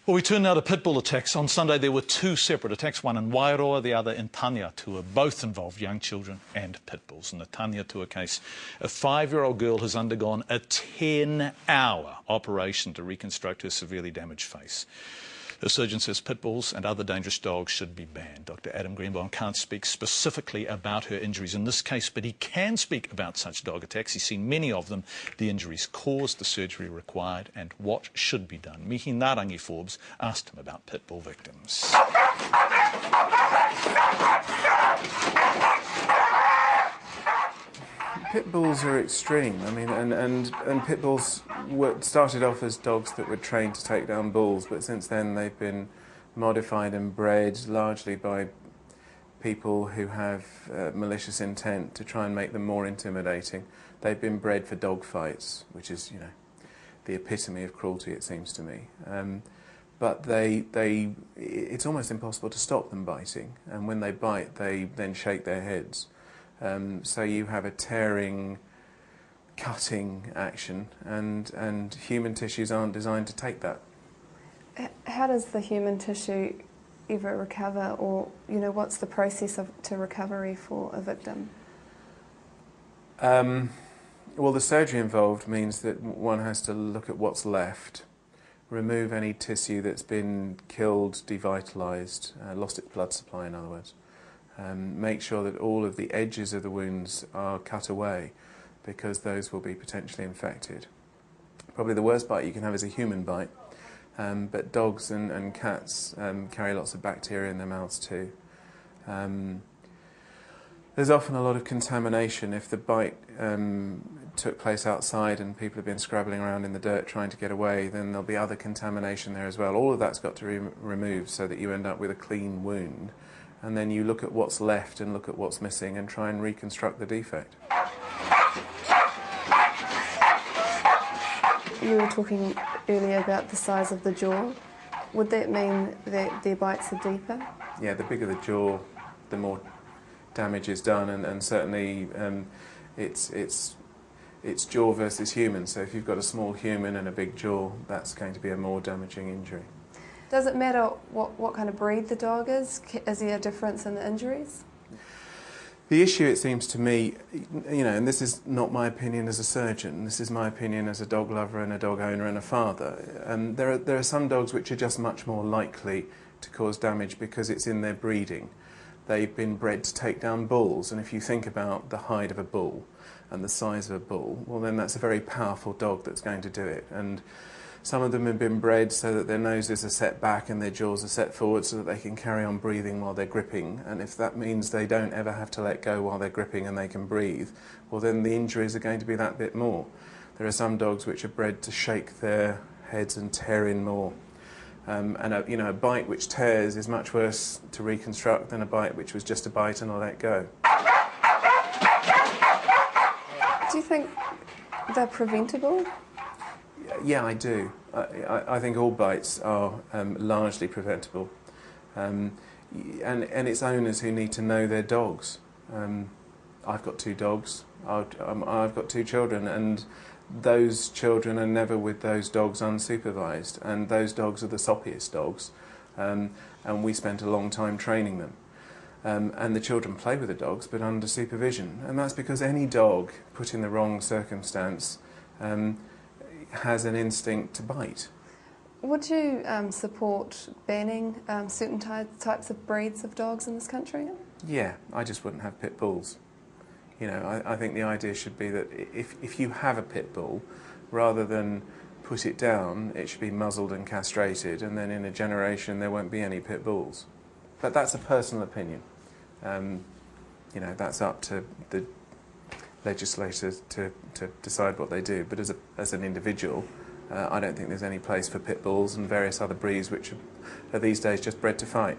Well, we turn now to pit bull attacks. On Sunday there were two separate attacks, one in Wairoa, the other in Taniatua. Both involved young children and pit bulls. In the Taniatua case, a 5-year-old girl has undergone a 10-hour operation to reconstruct her severely damaged face. The surgeon says pit bulls and other dangerous dogs should be banned. Dr. Adam Greenbaum can't speak specifically about her injuries in this case, but he can speak about such dog attacks. He's seen many of them, the injuries caused, the surgery required, and what should be done. Mihi Narangi Forbes asked him about pit bull victims. Pit bulls are extreme. I mean, and pit bulls started off as dogs that were trained to take down bulls, but since then they've been modified and bred largely by people who have malicious intent to try and make them more intimidating. They've been bred for dog fights, which is, you know, the epitome of cruelty, it seems to me. But it's almost impossible to stop them biting, and when they bite, they then shake their heads. So you have a tearing, cutting action, and human tissues aren't designed to take that. How does the human tissue ever recover, or what's the process to recovery for a victim? Well, the surgery involved means that one has to look at what's left, remove any tissue that's been killed, devitalised, lost its blood supply, in other words. Make sure that all of the edges of the wounds are cut away, because those will be potentially infected. Probably the worst bite you can have is a human bite, but dogs and cats carry lots of bacteria in their mouths too. There's often a lot of contamination. If the bite took place outside and people have been scrabbling around in the dirt trying to get away, then there'll be other contamination there as well. All of that's got to be removed so that you end up with a clean wound. And then you look at what's left and look at what's missing and try and reconstruct the defect. You were talking earlier about the size of the jaw. Would that mean that their bites are deeper? Yeah, the bigger the jaw, the more damage is done, and certainly it's jaw versus human. So if you've got a small human and a big jaw, that's going to be a more damaging injury. Does it matter what kind of breed the dog is? Is there a difference in the injuries? The issue, it seems to me, and this is not my opinion as a surgeon, this is my opinion as a dog lover and a dog owner and a father. There are some dogs which are just much more likely to cause damage because it's in their breeding. They've been bred to take down bulls, and if you think about the hide of a bull and the size of a bull, well then that's a very powerful dog that's going to do it. And some of them have been bred so that their noses are set back and their jaws are set forward so that they can carry on breathing while they're gripping. And if that means they don't ever have to let go while they're gripping and they can breathe, well then the injuries are going to be that bit more. There are some dogs which are bred to shake their heads and tear in more. And a bite which tears is much worse to reconstruct than a bite which was just a bite and a let go. Do you think they're preventable? Yeah, I do. I think all bites are largely preventable, and it's owners who need to know their dogs. I've got 2 dogs. I've got 2 children, and those children are never with those dogs unsupervised, and those dogs are the soppiest dogs, and we spent a long time training them. And the children play with the dogs, but under supervision, and that's because any dog put in the wrong circumstance has an instinct to bite. Would you support banning certain types of breeds of dogs in this country? Yeah, I just wouldn't have pit bulls. I think the idea should be that if you have a pit bull, rather than put it down, it should be muzzled and castrated, and then in a generation there won't be any pit bulls. But that's a personal opinion. That's up to the legislators to decide what they do, but as an individual, I don't think there's any place for pit bulls and various other breeds which are these days just bred to fight.